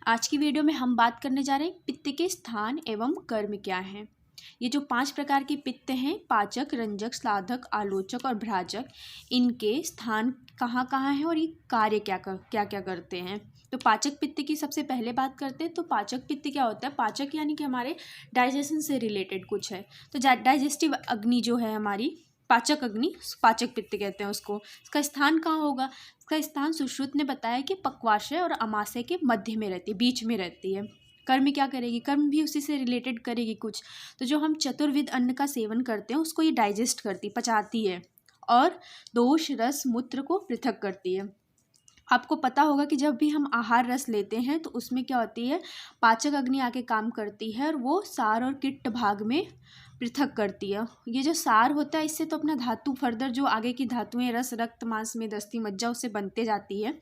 आज की वीडियो में हम बात करने जा रहे हैं पित्त के स्थान एवं कर्म क्या हैं। ये जो 5 प्रकार के पित्त हैं, पाचक, रंजक, साधक, आलोचक और भ्राजक, इनके स्थान कहाँ कहाँ हैं और ये कार्य क्या क्या करते हैं। तो पाचक पित्त की सबसे पहले बात करते हैं। तो पाचक पित्त क्या होता है? पाचक यानी कि हमारे डाइजेशन से रिलेटेड कुछ है। तो डाइजेस्टिव अग्नि जो है हमारी, पाचक अग्नि, पाचक पित्त कहते हैं उसको। इसका स्थान कहाँ होगा? इसका स्थान सुश्रुत ने बताया कि पक्वाशय और अमाशय के मध्य में रहती है, बीच में रहती है। कर्म क्या करेगी? कर्म भी उसी से रिलेटेड करेगी कुछ। तो जो हम चतुर्विध अन्न का सेवन करते हैं उसको ये डाइजेस्ट करती, पचाती है और दोष, रस, मूत्र को पृथक करती है। आपको पता होगा कि जब भी हम आहार रस लेते हैं तो उसमें क्या होती है, पाचक अग्नि आके काम करती है और वो सार और किट्ट भाग में पृथक करती है। ये जो सार होता है इससे तो अपना धातु फर्दर जो आगे की धातुएं, रस, रक्त, मांस, मेद, अस्थि, मज्जा, उससे बनते जाती है।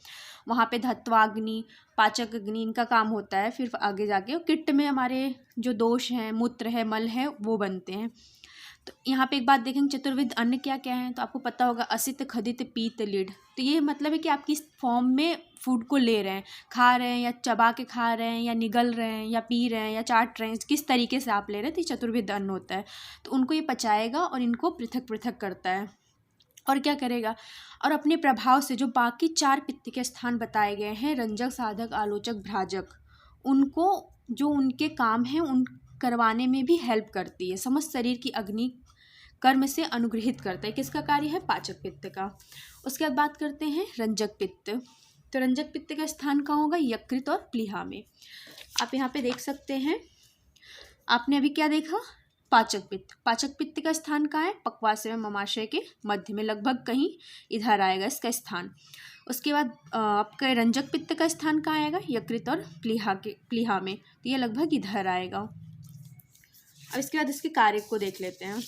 वहाँ पे धत्वाग्नि, पाचक अग्नि, इनका काम होता है। फिर आगे जाके किट्ट में हमारे जो दोष हैं, मूत्र है, मल है, वो बनते हैं। तो यहाँ पे एक बात देखेंगे, चतुर्विध अन्न क्या क्या है। तो आपको पता होगा असित, खदित, पीत, लीढ़। तो ये मतलब है कि आप किस फॉर्म में फूड को ले रहे हैं, खा रहे हैं या चबा के खा रहे हैं या निगल रहे हैं या पी रहे हैं या चाट रहे हैं, किस तरीके से आप ले रहे हैं। तो ये चतुर्विध अन्न होता है। तो उनको ये पचाएगा और इनको पृथक पृथक करता है। और क्या करेगा? और अपने प्रभाव से जो बाकी 4 पित्त के स्थान बताए गए हैं, रंजक, साधक, आलोचक, भ्राजक, उनको जो उनके काम हैं उन करवाने में भी हेल्प करती है। समस्त शरीर की अग्नि कर्म से अनुग्रहित करता है। किसका कार्य है? पाचक पित्त का। उसके बाद बात करते हैं रंजक पित्त। तो रंजक पित्त का स्थान कहाँ होगा? यकृत और प्लीहा में। आप यहाँ पे देख सकते हैं, आपने अभी क्या देखा? पाचक पित्त। पाचक पित्त का स्थान कहाँ है? पक्वाशय एवं अमाशय के मध्य में, लगभग कहीं इधर आएगा इसका स्थान। उसके बाद आपका रंजक पित्त का स्थान कहाँ आएगा? यकृत और प्लीहा में। तो ये लगभग इधर आएगा। अब इसके बाद इसके कार्य को देख लेते हैं।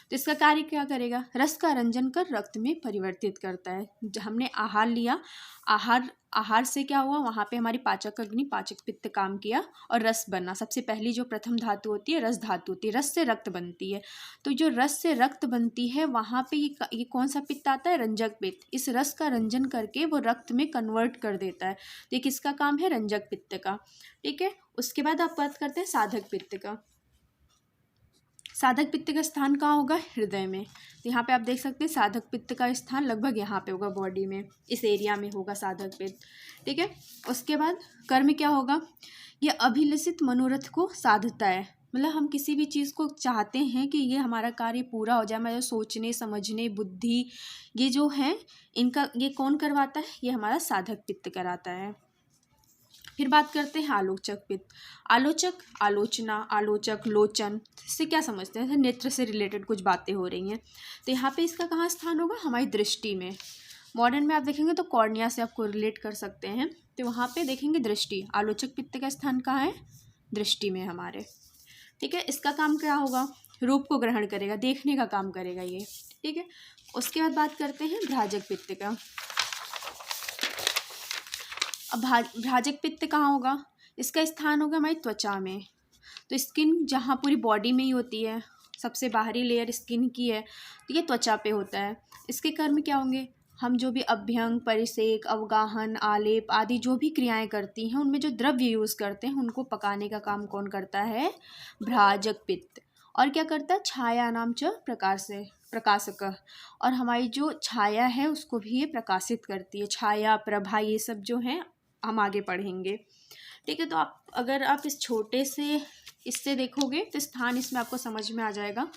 तो इसका कार्य क्या करेगा? रस का रंजन कर रक्त में परिवर्तित करता है। हमने आहार लिया, आहार से क्या हुआ? वहाँ पे हमारी पाचक अग्नि, पाचक पित्त काम किया और रस बना। सबसे पहली जो प्रथम धातु होती है रस धातु होती है, रस से रक्त बनती है। तो जो रस से रक्त बनती है वहाँ पे ये कौन सा पित्त आता है? रंजक पित्त। इस रस का रंजन करके वो रक्त में कन्वर्ट कर देता है। तो ये किसका काम है? रंजक पित्त का। ठीक है। उसके बाद आप बात करते हैं साधक पित्त का। साधक पित्त का स्थान कहाँ होगा? हृदय में। तो यहाँ पे आप देख सकते हैं साधक पित्त का स्थान लगभग यहाँ पे होगा, बॉडी में, इस एरिया में होगा साधक पित्त। ठीक है। उसके बाद कर्म क्या होगा? ये अभिलषित मनोरथ को साधता है। मतलब हम किसी भी चीज़ को चाहते हैं कि ये हमारा कार्य पूरा हो जाए, हमारे सोचने, समझने, बुद्धि, ये जो है इनका, ये कौन करवाता है? ये हमारा साधक पित्त कराता है। फिर बात करते हैं आलोचक पित्त। आलोचक, आलोचना, आलोचक, लोचन, इससे क्या समझते हैं? नेत्र से रिलेटेड कुछ बातें हो रही हैं। तो यहाँ पे इसका कहाँ स्थान होगा? हमारी दृष्टि में। मॉडर्न में आप देखेंगे तो कॉर्निया से आपको रिलेट कर सकते हैं। तो वहाँ पे देखेंगे दृष्टि। आलोचक पित्त का स्थान कहाँ है? दृष्टि में हमारे। ठीक है। इसका काम क्या होगा? रूप को ग्रहण करेगा, देखने का काम करेगा ये। ठीक है। उसके बाद बात करते हैं भ्राजक पित्त का। अब भ्राजक पित्त कहाँ होगा? इसका स्थान होगा हमारी त्वचा में। तो स्किन जहाँ पूरी बॉडी में ही होती है, सबसे बाहरी लेयर स्किन की है, तो ये त्वचा पे होता है। इसके कर्म क्या होंगे? हम जो भी अभ्यंग, परिसेक, अवगाहन, आलेप आदि जो भी क्रियाएं करती हैं उनमें जो द्रव्य यूज़ करते हैं उनको पकाने का काम कौन करता है? भ्राजक पित्त। और क्या करता है? छाया नाम च प्रकाशक। और हमारी जो छाया है उसको भी ये प्रकाशित करती है। छाया, प्रभा, ये सब जो है हम आगे पढ़ेंगे। ठीक है। तो अगर आप इस छोटे से इससे देखोगे तो स्थान इसमें आपको समझ में आ जाएगा।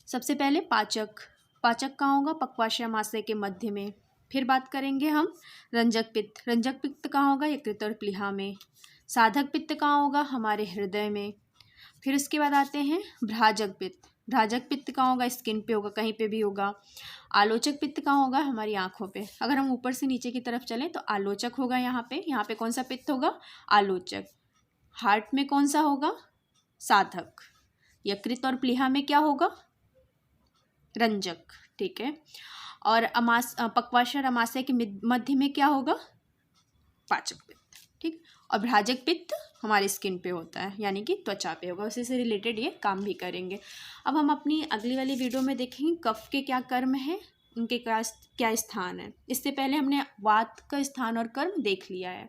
सबसे पहले पाचक। पाचक कहाँ होगा? पक्वाशय अमाशय के मध्य में। फिर बात करेंगे हम रंजक पित्त। रंजक पित्त कहाँ होगा? यकृत और प्लीहा में। साधक पित्त कहाँ होगा? हमारे हृदय में। फिर उसके बाद आते हैं भ्राजक पित्त। भ्राजक पित्त कहाँ होगा? स्किन पे होगा, कहीं पे भी होगा। आलोचक पित्त कहाँ होगा? हमारी आँखों पे। अगर हम ऊपर से नीचे की तरफ चलें तो आलोचक होगा यहाँ पे कौन सा पित्त होगा? आलोचक। हार्ट में कौन सा होगा? साधक। यकृत और प्लीहा में क्या होगा? रंजक। ठीक है। और पक्वाशय और अमाशय के मध्य में क्या होगा? पाचक पित्त। ठीक। और भ्राजक पित्त हमारे स्किन पे होता है, यानी कि त्वचा पे होगा, उसी से रिलेटेड ये काम भी करेंगे। अब हम अपनी अगली वाली वीडियो में देखेंगे कफ के क्या कर्म है, उनके क्या स्थान है। इससे पहले हमने वात का स्थान और कर्म देख लिया है।